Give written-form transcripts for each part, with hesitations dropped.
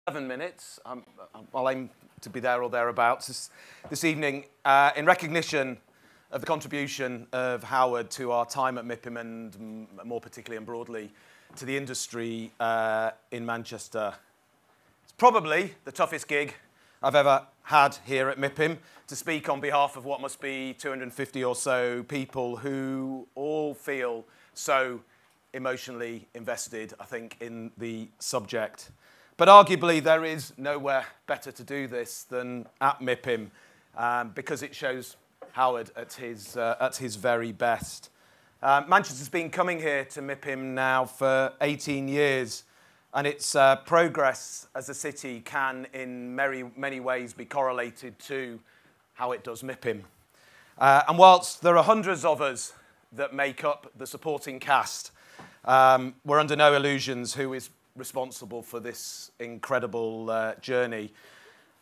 7 minutes. I'll aim to be there or thereabouts this evening in recognition of the contribution of Howard to our time at MIPIM and more particularly and broadly to the industry in Manchester. It's probably the toughest gig I've ever had here at MIPIM to speak on behalf of what must be 250 or so people who all feel so emotionally invested, I think, in the subject. But arguably, there is nowhere better to do this than at MIPIM because it shows Howard at his very best. Manchester's been coming here to MIPIM now for 18 years, and its progress as a city can, in many ways, be correlated to how it does MIPIM. And whilst there are hundreds of us that make up the supporting cast, we're under no illusions who is responsible for this incredible journey.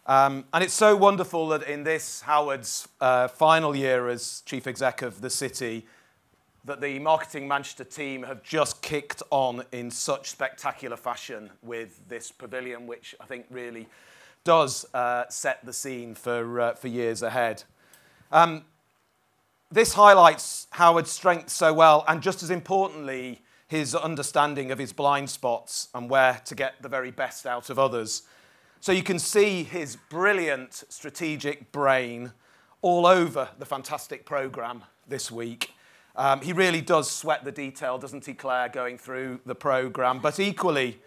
And it's so wonderful that in this, Howard's final year as Chief Exec of the city, that the Marketing Manchester team have just kicked on in such spectacular fashion with this pavilion, which I think really does set the scene for years ahead. This highlights Howard's strength so well, and just as importantly, his understanding of his blind spots and where to get the very best out of others. So you can see his brilliant strategic brain all over the fantastic programme this week. He really does sweat the detail, doesn't he, Claire, going through the programme? But equally,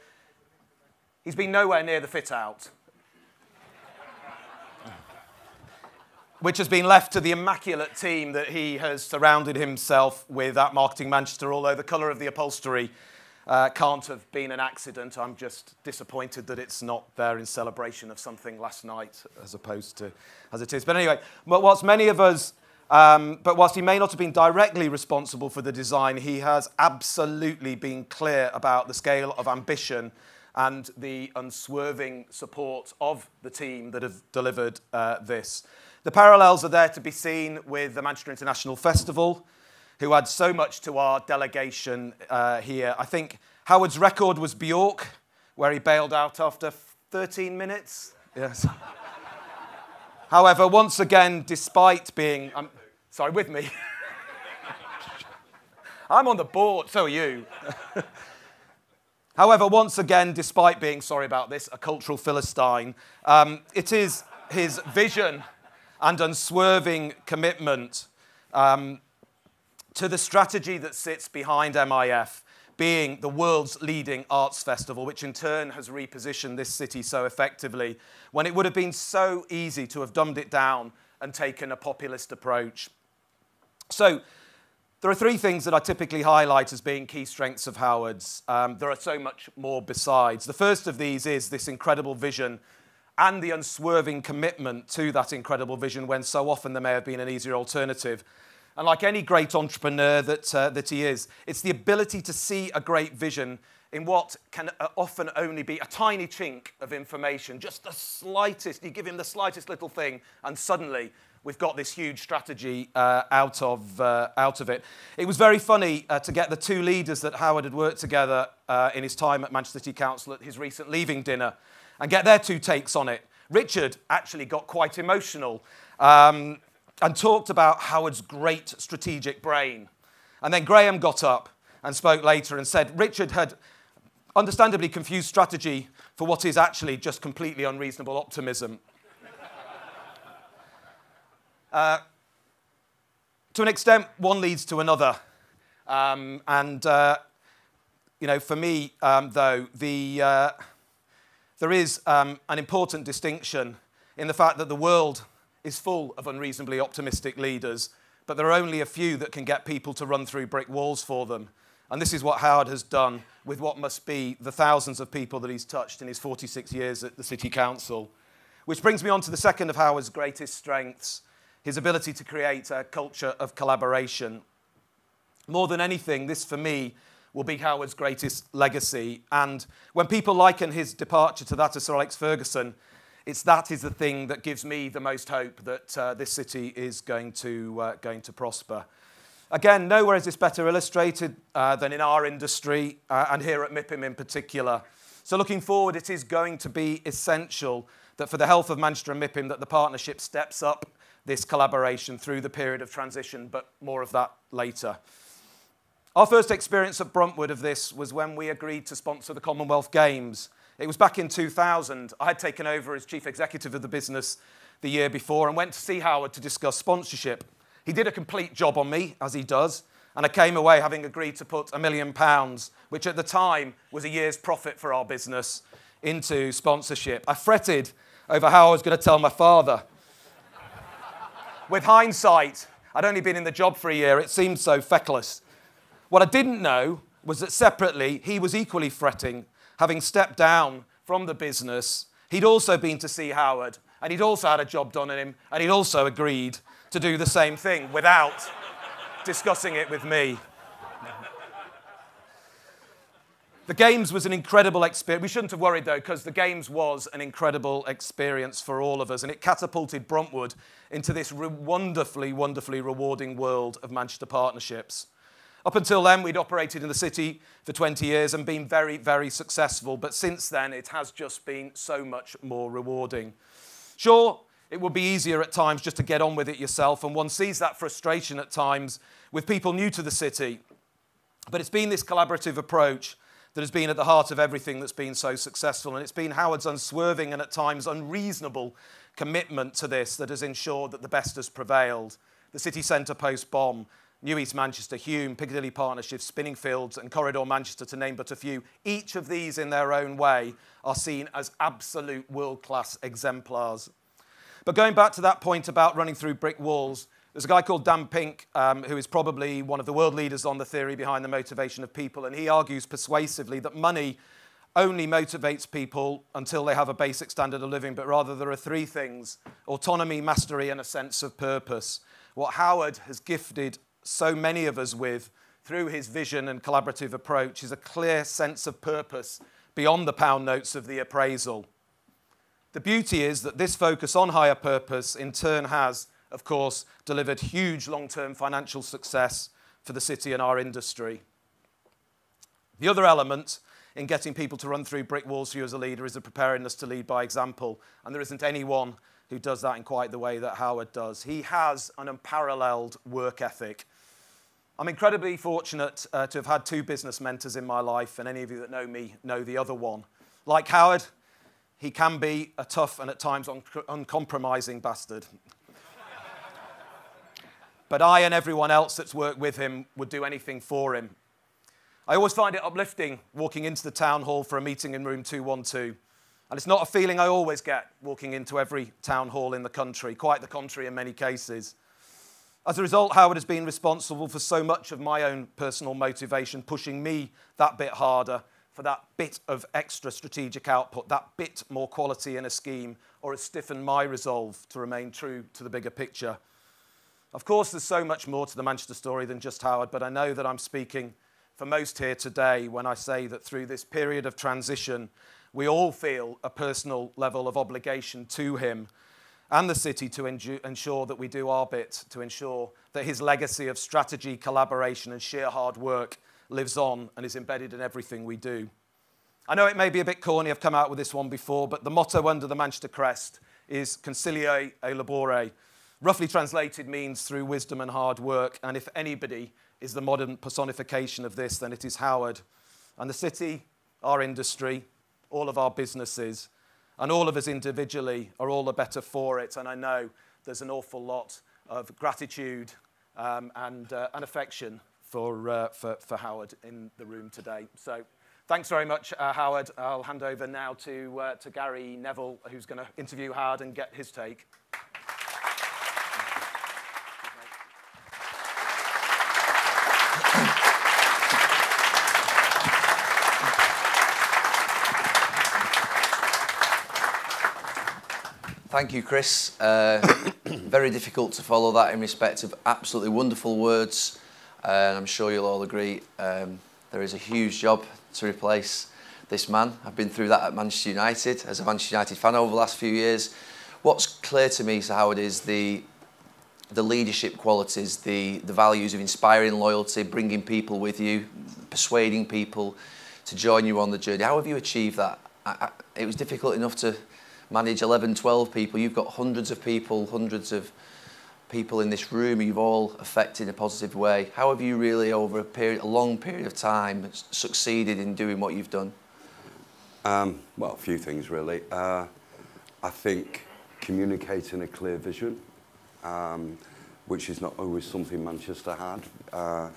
he's been nowhere near the fit-out, which has been left to the immaculate team that he has surrounded himself with at Marketing Manchester, although the colour of the upholstery can't have been an accident. I'm just disappointed that it's not there in celebration of something last night as opposed to as it is. But anyway, whilst many of us, whilst he may not have been directly responsible for the design, he has absolutely been clear about the scale of ambition and the unswerving support of the team that have delivered this. The parallels are there to be seen with the Manchester International Festival, who had so much to our delegation here. I think Howard's record was Bjork, where he bailed out after 13 minutes. Yes. However, once again, despite being... sorry, with me. I'm on the board, so are you. However, once again, despite being, sorry about this, a cultural Philistine, it is his vision and unswerving commitment to the strategy that sits behind MIF, being the world's leading arts festival, which in turn has repositioned this city so effectively, when it would have been so easy to have dumbed it down and taken a populist approach. So there are three things that I typically highlight as being key strengths of Howard's. There are so much more besides. The first of these is this incredible vision and the unswerving commitment to that incredible vision when so often there may have been an easier alternative. And like any great entrepreneur that he is, it's the ability to see a great vision in what can often only be a tiny chink of information, just the slightest, you give him the slightest little thing, and suddenly we've got this huge strategy out of it. It was very funny to get the two leaders that Howard had worked together in his time at Manchester City Council at his recent leaving dinner and get their two takes on it. Richard actually got quite emotional and talked about Howard's great strategic brain. And then Graham got up and spoke later and said Richard had understandably confused strategy for what is actually just completely unreasonable optimism. To an extent, one leads to another. You know, for me, though, there is an important distinction in the fact that the world is full of unreasonably optimistic leaders, but there are only a few that can get people to run through brick walls for them. And this is what Howard has done with what must be the thousands of people that he's touched in his 46 years at the City Council. Which brings me on to the second of Howard's greatest strengths, his ability to create a culture of collaboration. More than anything, this for me will be Howard's greatest legacy. And when people liken his departure to that of Sir Alex Ferguson, that is the thing that gives me the most hope that this city is going to prosper. Again, nowhere is this better illustrated than in our industry, and here at MIPIM in particular. So looking forward, it is going to be essential that for the health of Manchester and MIPIM, that the partnership steps up this collaboration through the period of transition, but more of that later. Our first experience at Bruntwood of this was when we agreed to sponsor the Commonwealth Games. It was back in 2000. I had taken over as chief executive of the business the year before and went to see Howard to discuss sponsorship. He did a complete job on me, as he does, and I came away having agreed to put £1 million, which at the time was a year's profit for our business, into sponsorship. I fretted over how I was going to tell my father. With hindsight, I'd only been in the job for a year. It seemed so feckless. What I didn't know was that separately, he was equally fretting, having stepped down from the business. He'd also been to see Howard, and he'd also had a job done on him, and he'd also agreed to do the same thing without discussing it with me. The Games was an incredible experience. We shouldn't have worried, though, because the Games was an incredible experience for all of us, and it catapulted Bruntwood into this wonderfully, wonderfully rewarding world of Manchester partnerships. Up until then, we'd operated in the city for 20 years and been very, very successful, but since then, it has just been so much more rewarding. Sure, it would be easier at times just to get on with it yourself, and one sees that frustration at times with people new to the city, but it's been this collaborative approach that has been at the heart of everything that's been so successful. And it's been Howard's unswerving and at times unreasonable commitment to this that has ensured that the best has prevailed. The city centre post bomb, New East Manchester, Hume, Piccadilly Partnership, Spinningfields and Corridor Manchester, to name but a few. Each of these in their own way are seen as absolute world-class exemplars. But going back to that point about running through brick walls, there's a guy called Dan Pink, who is probably one of the world leaders on the theory behind the motivation of people, and he argues persuasively that money only motivates people until they have a basic standard of living, but rather there are three things: autonomy, mastery, and a sense of purpose. What Howard has gifted so many of us with through his vision and collaborative approach is a clear sense of purpose beyond the pound notes of the appraisal. The beauty is that this focus on higher purpose in turn has, of course, delivered huge long-term financial success for the city and our industry. The other element in getting people to run through brick walls for you as a leader is the preparedness to lead by example, and there isn't anyone who does that in quite the way that Howard does. He has an unparalleled work ethic. I'm incredibly fortunate to have had two business mentors in my life, and any of you that know me know the other one. Like Howard, he can be a tough and at times uncompromising bastard. But I and everyone else that's worked with him would do anything for him. I always find it uplifting walking into the town hall for a meeting in room 212. And it's not a feeling I always get walking into every town hall in the country, quite the contrary in many cases. As a result, Howard has been responsible for so much of my own personal motivation, pushing me that bit harder for that bit of extra strategic output, that bit more quality in a scheme, or has stiffened my resolve to remain true to the bigger picture. Of course, there's so much more to the Manchester story than just Howard, but I know that I'm speaking for most here today when I say that through this period of transition, we all feel a personal level of obligation to him and the city to ensure that we do our bit, to ensure that his legacy of strategy, collaboration, and sheer hard work lives on and is embedded in everything we do. I know it may be a bit corny, I've come out with this one before, but the motto under the Manchester crest is Conciliare e Labore. Roughly translated means through wisdom and hard work, and if anybody is the modern personification of this, then it is Howard. And the city, our industry, all of our businesses, and all of us individually are all the better for it, and I know there's an awful lot of gratitude and affection for Howard in the room today. So thanks very much, Howard. I'll hand over now to Gary Neville, who's going to interview Howard and get his take. Thank you, Chris. Very difficult to follow that in respect of absolutely wonderful words. And I'm sure you'll all agree there is a huge job to replace this man. I've been through that at Manchester United as a Manchester United fan over the last few years. What's clear to me, Sir Howard, is the leadership qualities, the values of inspiring loyalty, bringing people with you, persuading people to join you on the journey. How have you achieved that? It was difficult enough to manage 11, 12 people. You've got hundreds of people in this room you've all affected in a positive way. How have you really, over a long period of time, succeeded in doing what you've done? Well, a few things really. I think communicating a clear vision, which is not always something Manchester had.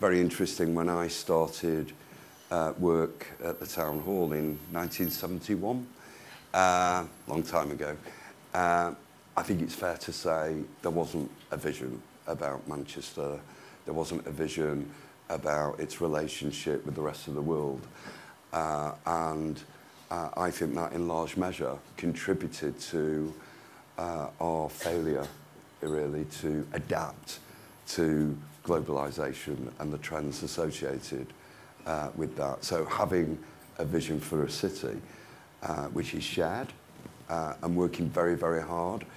Very interesting, when I started work at the Town Hall in 1971, long time ago, I think it's fair to say there wasn't a vision about Manchester. There wasn't a vision about its relationship with the rest of the world. And I think that in large measure contributed to our failure, really, to adapt to globalisation and the trends associated with that. So having a vision for a city which is shared and working very, very hard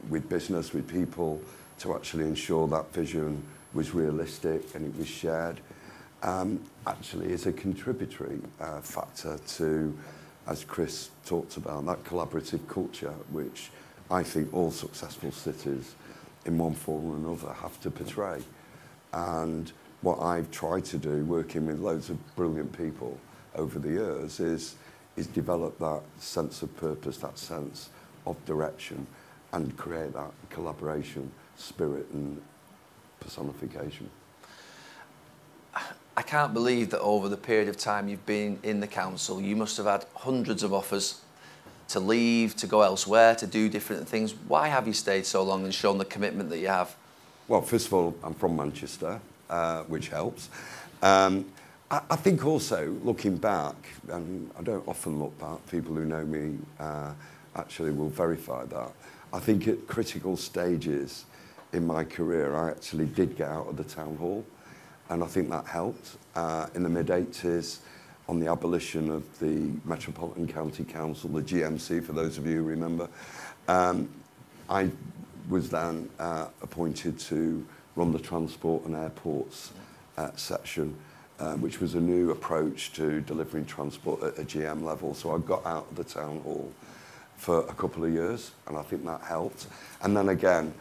with business, with people, to actually ensure that vision was realistic and it was shared, actually is a contributory factor to, as Chris talked about, that collaborative culture which I think all successful cities in one form or another have to portray. And what I've tried to do, working with loads of brilliant people over the years, is develop that sense of purpose, that sense of direction, and create that collaboration spirit and personification. I can't believe that over the period of time you've been in the council, you must have had hundreds of offers to leave, to go elsewhere, to do different things. Why have you stayed so long and shown the commitment that you have? Well, first of all, I'm from Manchester, which helps. I think also, looking back, and I don't often look back, people who know me actually will verify that. I think at critical stages in my career, I actually did get out of the Town Hall, and I think that helped. In the mid-80s, on the abolition of the Metropolitan County Council, the GMC, for those of you who remember, I was then appointed to run the Transport and Airports section, which was a new approach to delivering transport at a GM level. So I got out of the Town Hall for a couple of years, and I think that helped. And then again,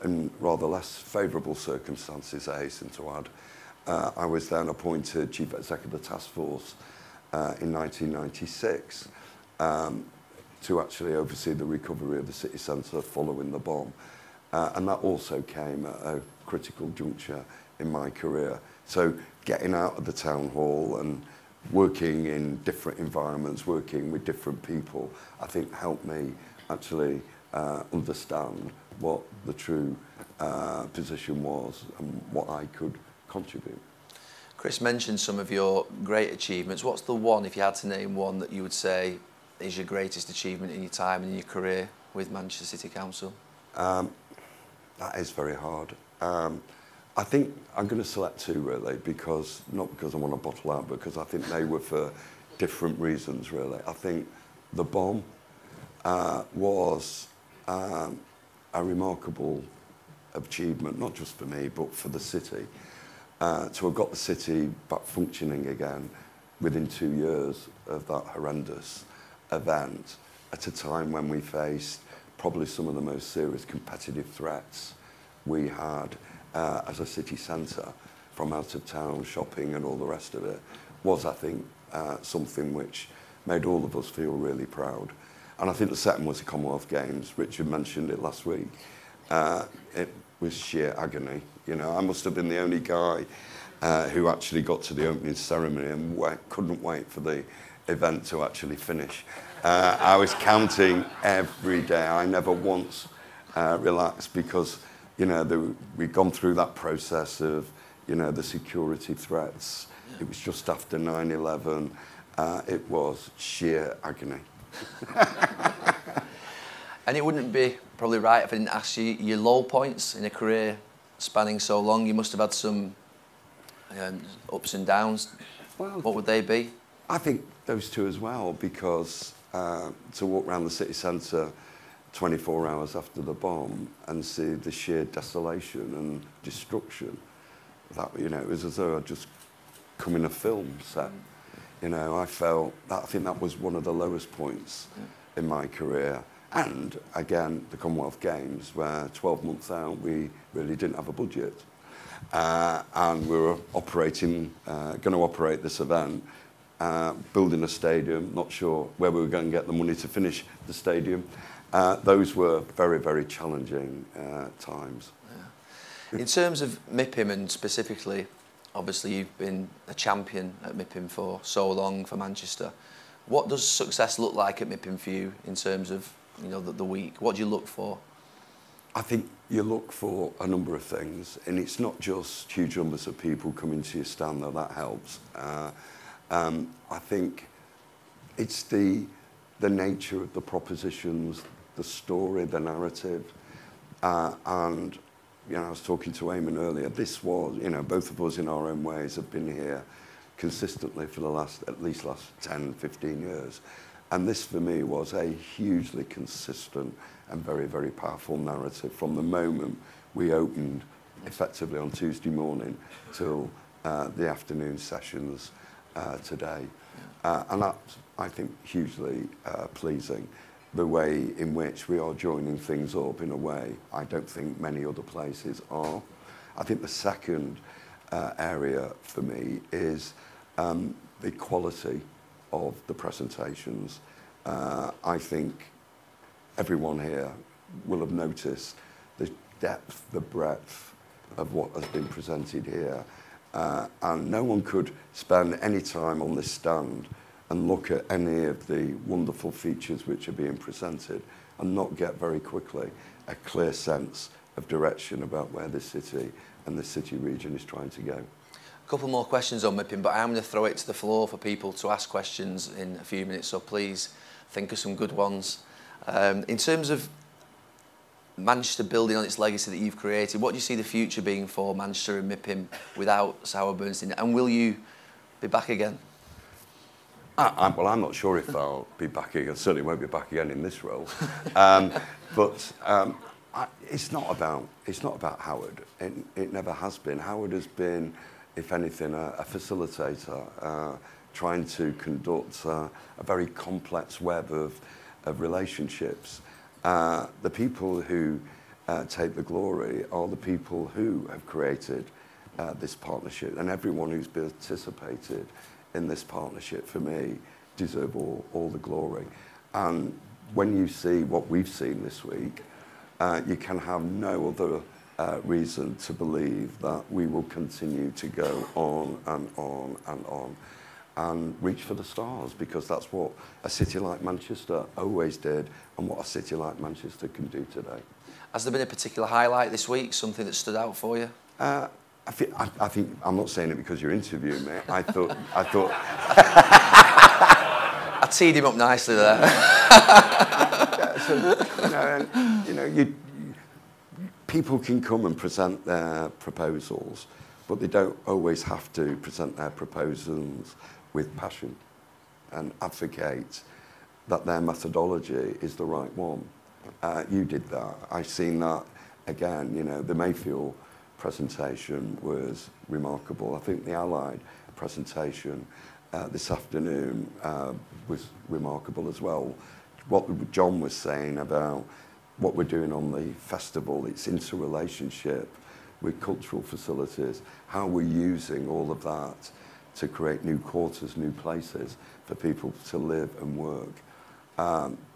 in rather less favourable circumstances, I hasten to add, I was then appointed Chief Executive of the Task Force in 1996 to actually oversee the recovery of the city centre following the bomb. And that also came at a critical juncture in my career. So getting out of the Town Hall and working in different environments, working with different people, I think helped me actually understand what the true position was and what I could contribute. Chris mentioned some of your great achievements. What's the one, if you had to name one, that you would say is your greatest achievement in your time and in your career with Manchester City Council? That is very hard. I think I'm going to select two, really, because not because I want to bottle out, but because I think they were for different reasons, really. I think the bomb was a remarkable achievement, not just for me, but for the city. To have got the city back functioning again within 2 years of that horrendous event, at a time when we faced probably some of the most serious competitive threats we had as a city centre, from out of town shopping and all the rest of it, was, I think, something which made all of us feel really proud. And I think the second was the Commonwealth Games. Richard mentioned it last week. It was sheer agony. You know, I must have been the only guy who actually got to the opening ceremony and couldn't wait for the event to actually finish. I was counting every day. I never once relaxed, because, you know, we'd gone through that process of, you know, the security threats. It was just after 9/11. It was sheer agony. And it wouldn't be probably right if I didn't ask you your low points in a career spanning so long. You must have had some ups and downs. Well, what would they be? I think those two as well, because to walk around the city centre 24 hours after the bomb and see the sheer desolation and destruction, that, you know, it was as though I just becoming a film set. You know, I think that was one of the lowest points in my career. And again, the Commonwealth Games, where 12 months out, we really didn't have a budget. And we were going to operate this event, building a stadium, not sure where we were going to get the money to finish the stadium. Those were very, very challenging times. Yeah. In terms of MIPIM and specifically, obviously you've been a champion at MIPIM for so long for Manchester. What does success look like at MIPIM for you in terms of, you know, the week? What do you look for? I think you look for a number of things, and it's not just huge numbers of people coming to your stand, though that helps. I think it's the nature of the propositions, the story, the narrative, and you know, I was talking to Eamon earlier. This was, you know, both of us in our own ways have been here consistently for the at least last 10, 15 years. And this for me was a hugely consistent and very, very powerful narrative from the moment we opened effectively on Tuesday morning till the afternoon sessions today. And that's, I think, hugely pleasing. The way in which we are joining things up in a way I don't think many other places are. I think the second area for me is the quality of the presentations. I think everyone here will have noticed the depth, the breadth of what has been presented here. And no one could spend any time on this stand and look at any of the wonderful features which are being presented and not get very quickly a clear sense of direction about where the city and the city region is trying to go. A couple more questions on MIPIM, but I'm going to throw it to the floor for people to ask questions in a few minutes, so please think of some good ones. In terms of Manchester building on its legacy that you've created, what do you see the future being for Manchester and MIPIM without Sir Howard Bernstein, and will you be back again? Well, I'm not sure if I'll be back again. I certainly won't be back again in this role. It's not about Howard. It never has been. Howard has been, if anything, a facilitator, trying to conduct a very complex web of relationships. The people who take the glory are the people who have created this partnership, and everyone who's participated in this partnership, for me, deserve all the glory. And when you see what we've seen this week, you can have no other reason to believe that we will continue to go on and on and on and reach for the stars, because that's what a city like Manchester always did and what a city like Manchester can do today. Has there been a particular highlight this week, something that stood out for you? I think I'm not saying it because you're interviewing me. I thought. I teed him up nicely there. People can come and present their proposals, but they don't always have to present their proposals with passion and advocate that their methodology is the right one. You did that. I've seen that again. You know, the Mayfield presentation was remarkable. I think the Allied presentation this afternoon was remarkable as well. What John was saying about what we're doing on the festival, its interrelationship with cultural facilities, how we're using all of that to create new quarters, new places for people to live and work.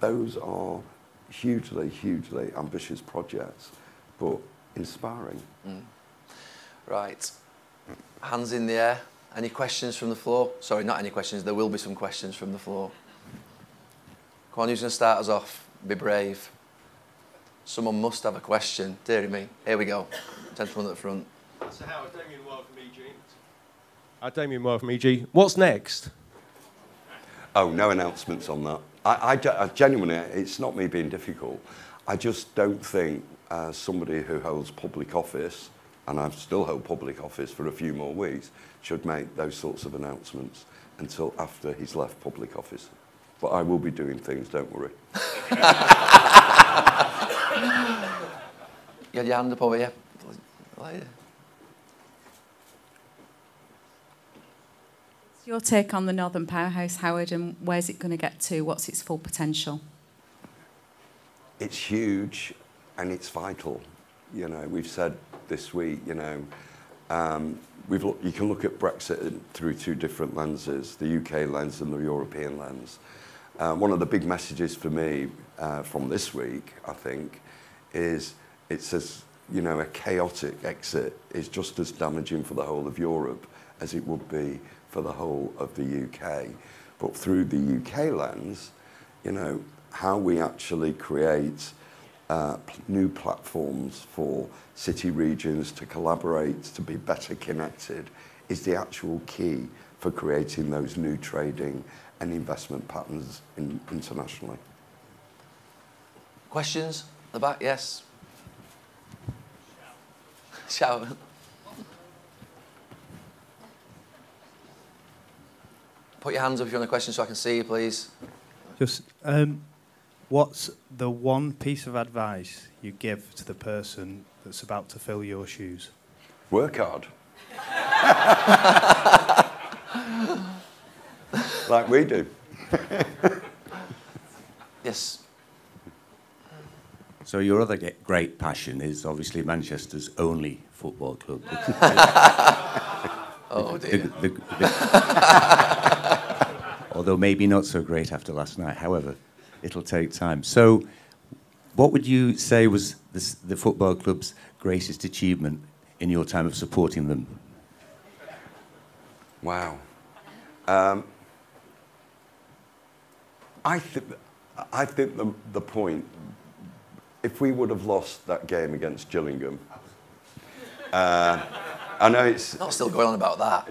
Those are hugely, hugely ambitious projects, but inspiring. Right. Hands in the air. Any questions from the floor? Sorry, not any questions. There will be some questions from the floor. Come on, who's going to start us off? Be brave. Someone must have a question. Deary me. Here we go. Gentleman at the front. So Howard, Damien Wild from EG. Damien Wild from EG. What's next? Oh, no announcements on that. I genuinely, it's not me being difficult. I just don't think somebody who holds public office, and I still hold public office for a few more weeks, should make those sorts of announcements until after he's left public office. But I will be doing things, don't worry. You had your hand up over here. Your take on the Northern Powerhouse, Howard, and where's it going to get to? What's its full potential? It's huge and it's vital. You know, we've said this week, you know, you can look at Brexit through two different lenses, the UK lens and the European lens. One of the big messages for me from this week, I think, is it says, you know, a chaotic exit is just as damaging for the whole of Europe as it would be for the whole of the UK. But through the UK lens, you know, how we actually create new platforms for city regions to collaborate, to be better connected, is the actual key for creating those new trading and investment patterns internationally. Questions? The back, yes. Shout. Put your hands up if you want a question so I can see you, please. Just, what's the one piece of advice you give to the person that's about to fill your shoes? Work hard. Like we do. Yes. So your other great passion is obviously Manchester's only football club. Oh dear. Although maybe not so great after last night. However, it'll take time. So what would you say was the football club's greatest achievement in your time of supporting them? Wow. I think the point, if we would have lost that game against Gillingham, I know it's... Not still going on about that.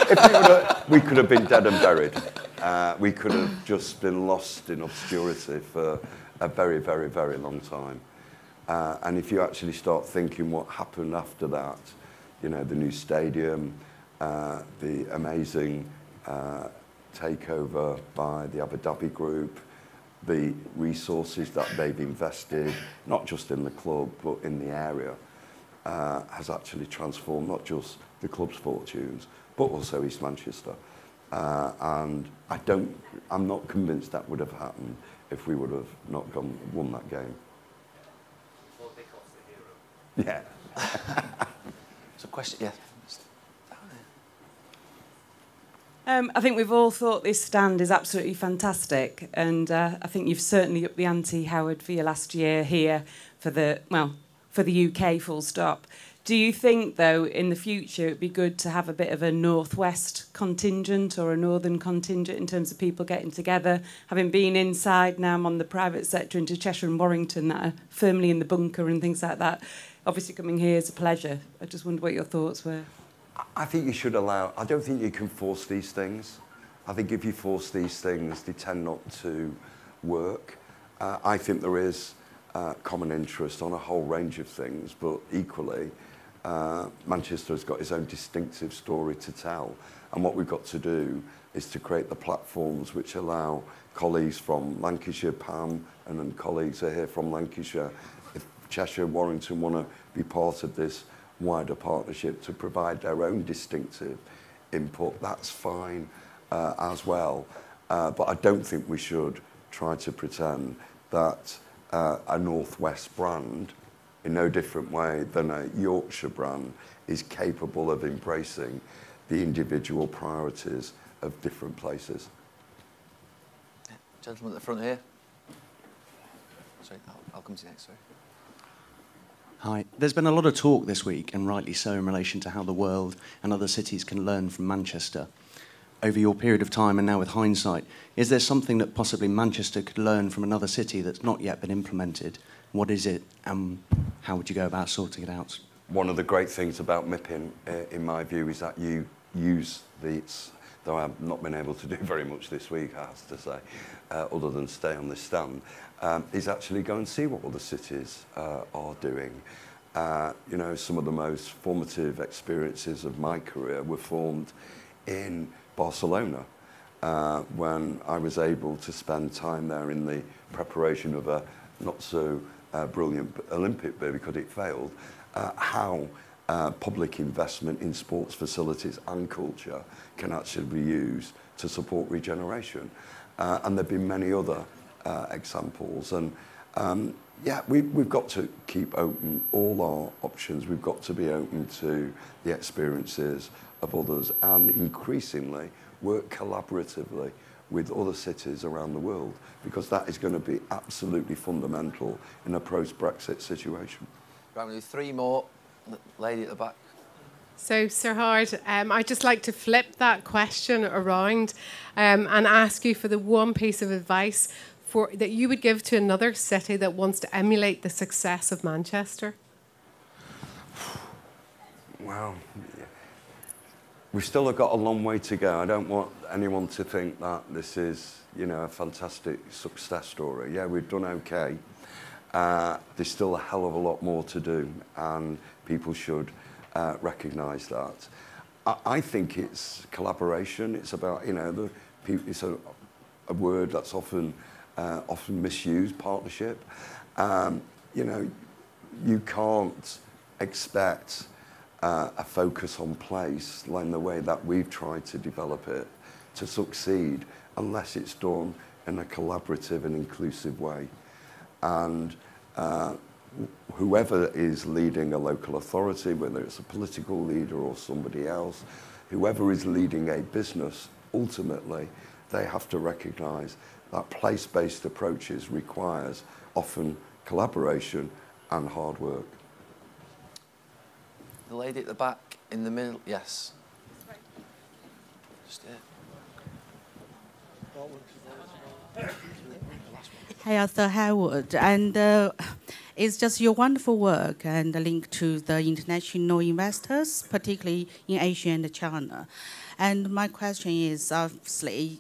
If we could have been dead and buried. We could have just been lost in obscurity for a very, very, very long time. And if you actually start thinking what happened after that, you know, the new stadium, the amazing takeover by the Abu Dhabi group, the resources that they've invested, not just in the club, but in the area, has actually transformed not just the club's fortunes, but also East Manchester. And I'm not convinced that would have happened if we would have not won that game. Well, because the hero. Yeah. So question, yeah. I think we've all thought this stand is absolutely fantastic, and I think you've certainly upped the ante, Howard, for your last year here for the UK, full stop. Do you think, though, in the future it'd be good to have a bit of a northwest contingent or a northern contingent in terms of people getting together? Having been inside, now I'm on the private sector into Cheshire and Warrington that are firmly in the bunker and things like that. Obviously coming here is a pleasure. I just wonder what your thoughts were. I think you should allow... I don't think you can force these things. I think if you force these things, they tend not to work. I think there is common interest on a whole range of things, but equally, Manchester has got its own distinctive story to tell. And what we've got to do is to create the platforms which allow colleagues from Lancashire, Pam, and then colleagues are here from Lancashire. If Cheshire, Warrington want to be part of this wider partnership to provide their own distinctive input, that's fine as well. But I don't think we should try to pretend that a Northwest brand, in no different way than a Yorkshire brand, is capable of embracing the individual priorities of different places. Yeah. Gentleman at the front here. Sorry, I'll come to you next, sorry. Hi. There's been a lot of talk this week, and rightly so, in relation to how the world and other cities can learn from Manchester. Over your period of time and now with hindsight, is there something that possibly Manchester could learn from another city that's not yet been implemented? What is it, and how would you go about sorting it out? One of the great things about MIPIM, in my view, is that you use these, though I've not been able to do very much this week, I have to say, other than stay on this stand, is actually go and see what other cities are doing. You know, some of the most formative experiences of my career were formed in Barcelona, when I was able to spend time there in the preparation of a not so brilliant Olympic bid because it failed. How public investment in sports facilities and culture can actually be used to support regeneration. And there have been many other examples. And yeah, we've got to keep open all our options. We've got to be open to the experiences of others and increasingly work collaboratively with other cities around the world, because that is going to be absolutely fundamental in a post-Brexit situation. Right, we'll do 3 more. Lady at the back. So, Sir Howard, I'd just like to flip that question around and ask you for the one piece of advice that you would give to another city that wants to emulate the success of Manchester. Well, we've still got a long way to go. I don't want anyone to think that this is, you know, a fantastic success story. Yeah, we've done okay. There's still a hell of a lot more to do, and people should recognise that. I think it's collaboration. It's about, you know, it's a word that's often misused, partnership. You know, you can't expect a focus on place, like in the way that we've tried to develop it, to succeed unless it's done in a collaborative and inclusive way. And whoever is leading a local authority, whether it's a political leader or somebody else, whoever is leading a business, ultimately, they have to recognise that place-based approaches requires often collaboration and hard work. The lady at the back, in the middle, yes. Just here. Hi, Sir Howard, and it's just your wonderful work and the link to the international investors, particularly in Asia and China. And my question is, obviously,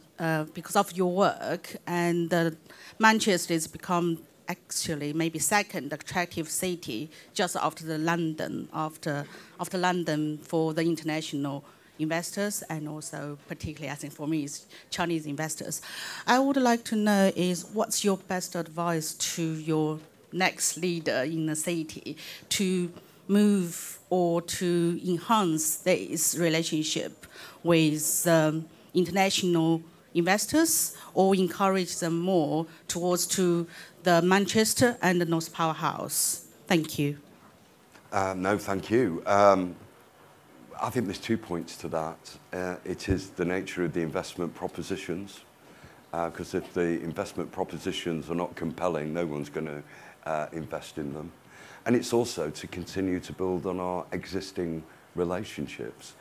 because of your work, and Manchester has become actually maybe second attractive city just after the London, after London for the international investors, and also particularly I think for me is Chinese investors. I would like to know is what's your best advice to your next leader in the city to move or to enhance this relationship with international investors, or encourage them more towards to the Manchester and the North Powerhouse? Thank you. No, thank you. I think there's 2 points to that. It is the nature of the investment propositions, because if the investment propositions are not compelling, no one's going to invest in them. And it's also to continue to build on our existing relationships.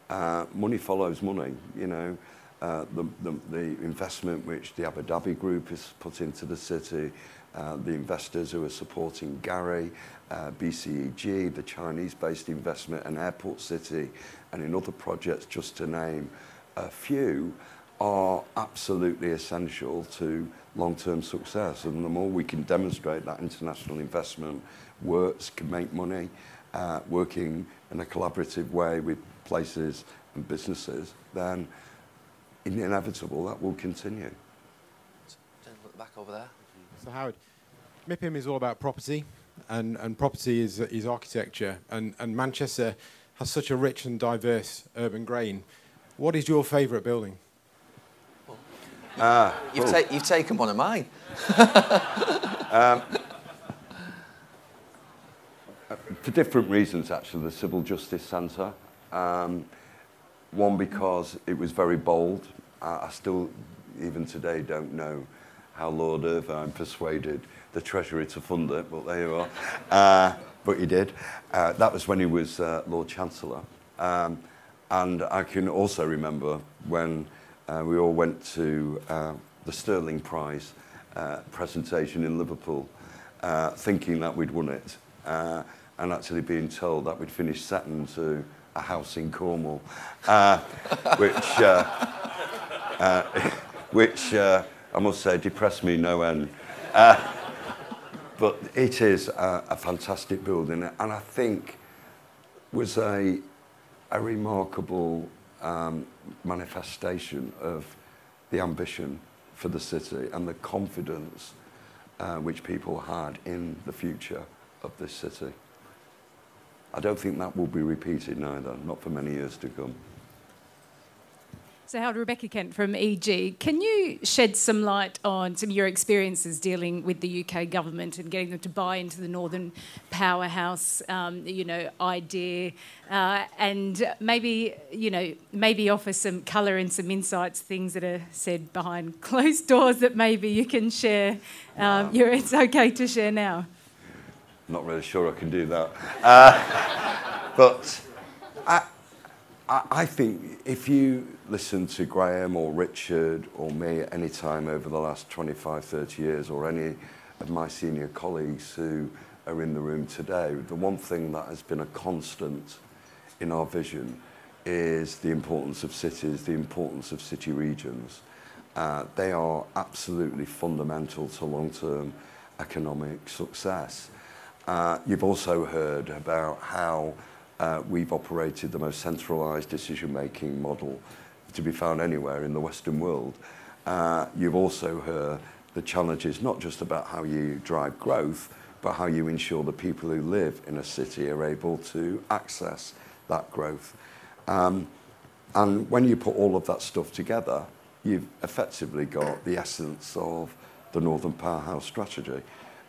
Money follows money, you know. The investment which the Abu Dhabi Group has put into the city, the investors who are supporting Gary, BCEG, the Chinese-based investment in Airport City, and in other projects, just to name a few, are absolutely essential to long-term success. And the more we can demonstrate that international investment works, can make money, working in a collaborative way with places and businesses, then inevitable that will continue. Look back over there. So Howard, MIPIM is all about property, and property is architecture, and Manchester has such a rich and urban grain. What is your favourite building? You've taken one of mine. For different reasons, actually, the Civil Justice Centre. One, because it was very bold. I still, even today, don't know how Lord Irvine persuaded the Treasury to fund it, but there you are. But he did. That was when he was Lord Chancellor. And I can also remember when we all went to the Sterling Prize presentation in Liverpool, thinking that we'd won it, and actually being told that we'd finished second to a house in Cornwall, which I must say depressed me no end. But it is a fantastic building, and I think was a remarkable manifestation of the ambition for the city and the confidence which people had in the future of this city. I don't think that will be repeated neither, not for many years to come. So Howard, Rebecca Kent from EG. Can you shed some light on some of your experiences dealing with the UK government and getting them to buy into the Northern Powerhouse, idea, and maybe offer some colour and some insights, things that are said behind closed doors that maybe you can share. It's okay to share now. Not really sure I can do that. But I think if you listen to Graham or Richard or me at any time over the last 25, 30 years, or any of my senior colleagues who are in the room today, the one thing that has been a constant in our vision is the importance of cities, the importance of city regions. They are absolutely fundamental to long-term economic success. You've also heard about how we've operated the most centralised decision-making model to be found anywhere in the Western world. You've also heard the challenges, not just about how you drive growth, but how you ensure the people who live in a city are able to access that growth. And when you put all of that stuff together, you've effectively got the essence of the Northern Powerhouse strategy.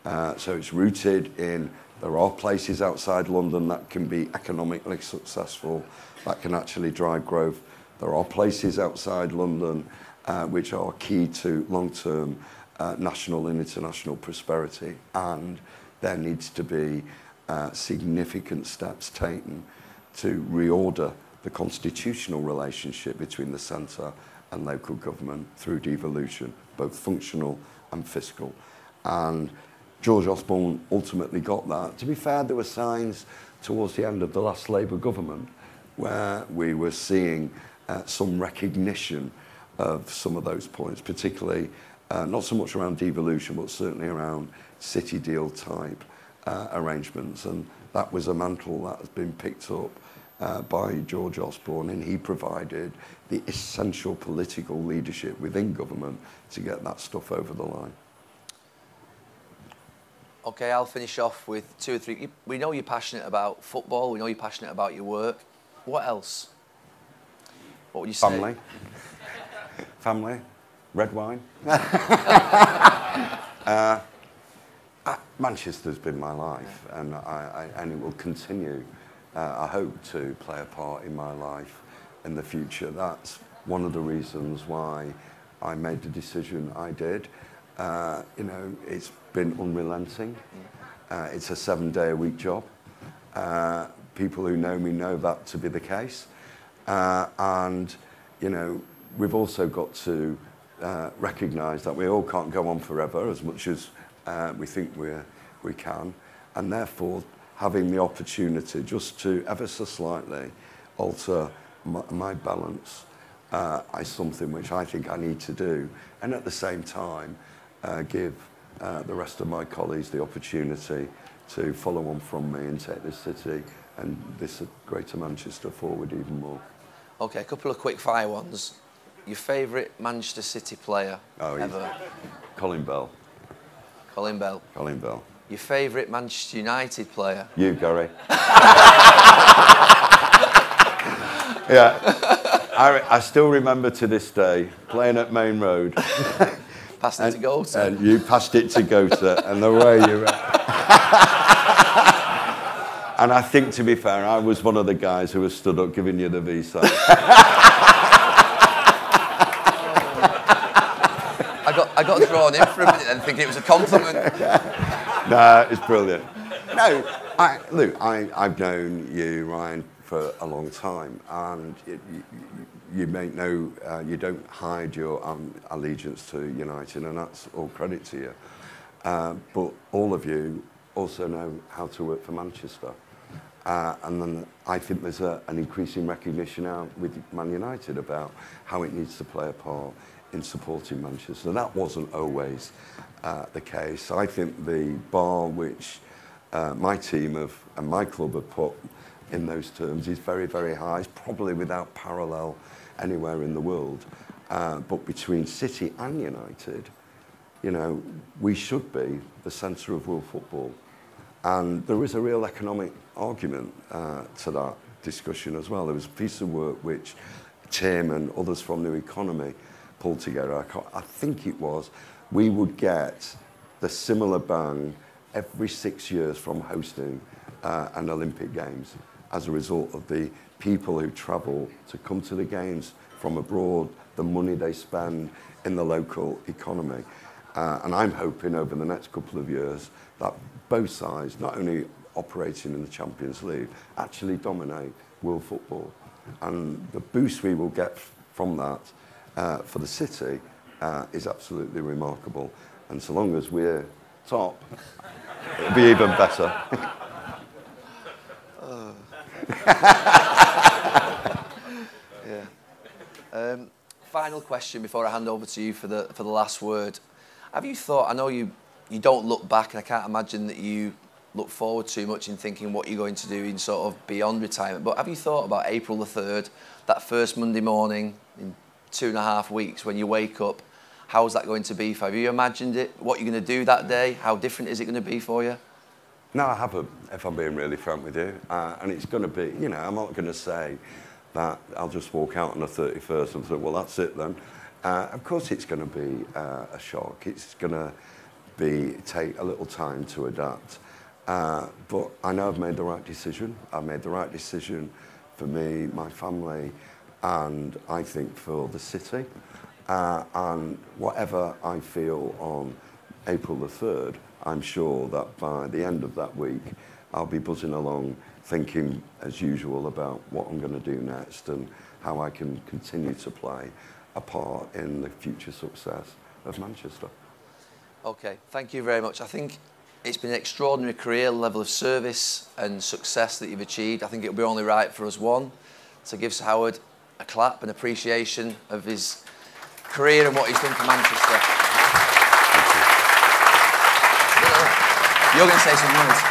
So it's rooted in, there are places outside London that can be economically successful, that can actually drive growth. There are places outside London which are key to long-term national and international prosperity, and there needs to be significant steps taken to reorder the constitutional relationship between the centre and local government through devolution, both functional and fiscal. And George Osborne ultimately got that. To be fair, there were signs towards the end of the last Labour government where we were seeing some recognition of some of those points, particularly not so much around devolution, but certainly around city deal type arrangements. And that was a mantle that has been picked up by George Osborne, and he provided the essential political leadership within government to get that stuff over the line. Okay, I'll finish off with two or three. We know you're passionate about football. We know you're passionate about your work. What else? What would you say? Family. Family. Red wine. Manchester's been my life, and and it will continue, I hope, to play a part in my life in the future. That's one of the reasons why I made the decision I did. It's been unrelenting. It's a 7-day-a-week job. People who know me know that to be the case. And, we've also got to recognise that we all can't go on forever as much as we think we can. And therefore, having the opportunity just to ever so slightly alter my balance is something which I think I need to do. And at the same time, give the rest of my colleagues the opportunity to follow on from me and take this city and this Greater Manchester forward even more. Okay, a couple of quick fire ones. Your favourite Manchester City player ever? Colin Bell. Colin Bell. Colin Bell. Your favourite Manchester United player? You, Gary. Yeah. I still remember to this day playing at Main Road. Passed it to Gota. And you passed it to Gota, and the way you... And I think, to be fair, I was one of the guys who was stood up giving you the V sign. I got drawn in for a minute and thinking it was a compliment. No, it's brilliant. No, I've known you, Ryan, for a long time, and you may know you don't hide your allegiance to United, and that's all credit to you. But all of you also know how to work for Manchester. And then I think there's an increasing recognition now with Man United about how it needs to play a part in supporting Manchester. That wasn't always the case. I think the bar which my team and my club have put in those terms is very, very high. It's probably without parallel anywhere in the world. But between City and United, we should be the centre of world football. And there is a real economic argument to that discussion as well. There was a piece of work which Tim and others from New Economy pulled together. I think it was, we would get the similar bang every 6 years from hosting an Olympic Games as a result of the people who travel to come to the Games from abroad, the money they spend in the local economy. And I'm hoping over the next couple of years that both sides, not only operating in the Champions League, actually dominate world football. And the boost we will get from that for the city is absolutely remarkable. And so long as we're top, it'll be even better. Yeah. Final question before I hand over to you for the last word. Have you thought, I know you don't look back, and I can't imagine that you look forward too much in thinking what you're going to do in sort of beyond retirement, but have you thought about April the 3rd, that first Monday morning in 2.5 weeks when you wake up? How's that going to be for you? Have you imagined it? What you're going to do that day? How different is it going to be for you? No, I haven't, if I'm being really frank with you. And it's going to be, you know, I'm not going to say that I'll just walk out on the 31st and think, well, that's it then. Of course it's going to be a shock. It's going to take a little time to adapt. But I know I've made the right decision. I've made the right decision for me, my family, and I think for the city. And whatever I feel on April the 3rd, I'm sure that by the end of that week, I'll be buzzing along thinking, as usual, about what I'm going to do next and how I can continue to play a part in the future success of Manchester. Okay, thank you very much. I think it's been an extraordinary career, level of service and success that you've achieved. I think it'll be only right for us one to give Sir Howard a clap and appreciation of his career and what he's done for Manchester. You're going to say something else.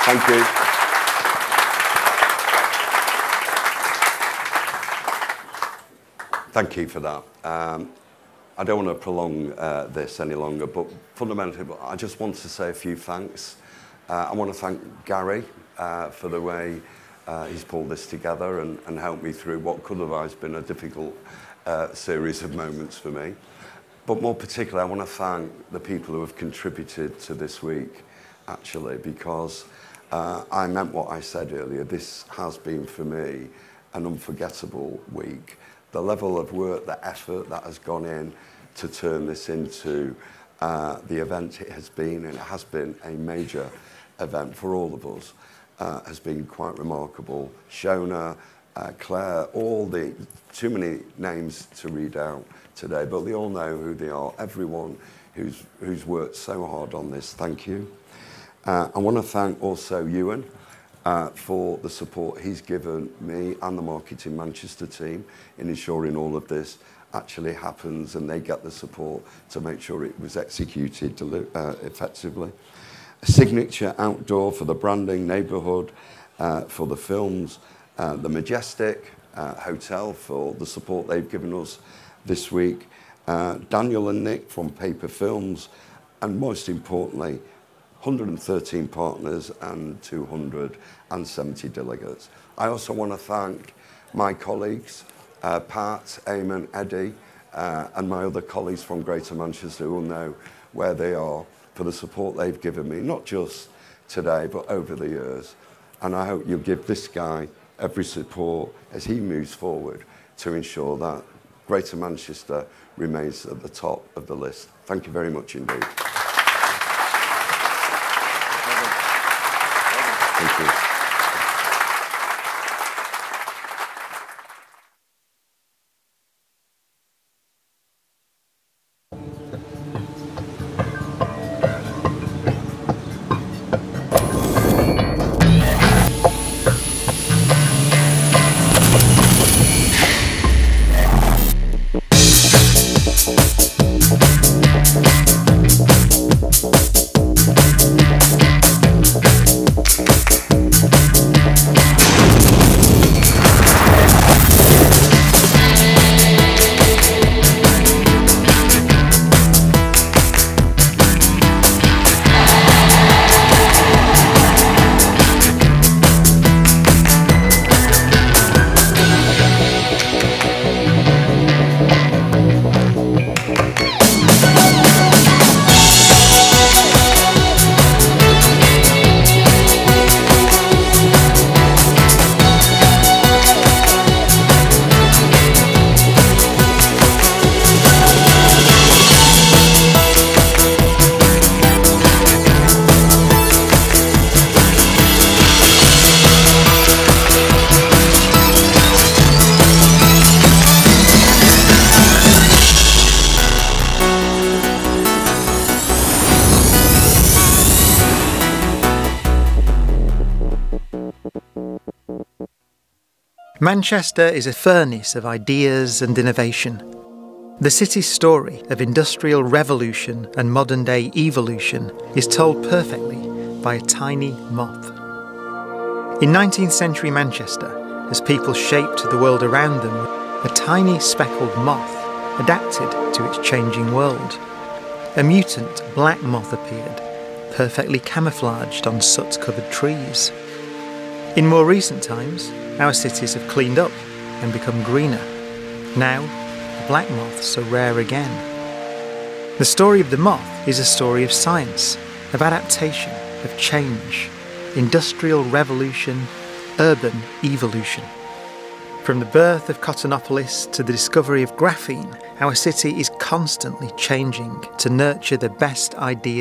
Thank you. Thank you for that. I don't want to prolong this any longer, but fundamentally, I just want to say a few thanks. I want to thank Gary for the way he's pulled this together and helped me through what could have otherwise been a difficult series of moments for me. But more particularly, I want to thank the people who have contributed to this week, actually, because I meant what I said earlier. This has been, for me, an unforgettable week. The level of work, the effort that has gone in to turn this into the event it has been, and it has been a major event for all of us, has been quite remarkable. Shona, Claire, too many names to read out today, but they all know who they are. Everyone who's worked so hard on this, thank you. I want to thank also Ewan for the support he's given me and the Marketing Manchester team in ensuring all of this actually happens and they get the support to make sure it was executed effectively. A Signature Outdoor for the branding, neighbourhood, for the films, the Majestic Hotel for the support they've given us this week, Daniel and Nick from Paper Films, and most importantly, 113 partners and 270 delegates. I also want to thank my colleagues, Pat, Eamon, Eddie, and my other colleagues from Greater Manchester who will know where they are for the support they've given me, not just today, but over the years. And I hope you'll give this guy every support as he moves forward to ensure that Greater Manchester remains at the top of the list. Thank you very much indeed. Thank you. Manchester is a furnace of ideas and innovation. The city's story of industrial revolution and modern-day evolution is told perfectly by a tiny moth. In 19th century Manchester, as people shaped the world around them, a tiny speckled moth adapted to its changing world. A mutant black moth appeared, perfectly camouflaged on soot-covered trees. In more recent times, our cities have cleaned up and become greener. Now, the black moths are rare again. The story of the moth is a story of science, of adaptation, of change, industrial revolution, urban evolution. From the birth of Cottonopolis to the discovery of graphene, our city is constantly changing to nurture the best ideas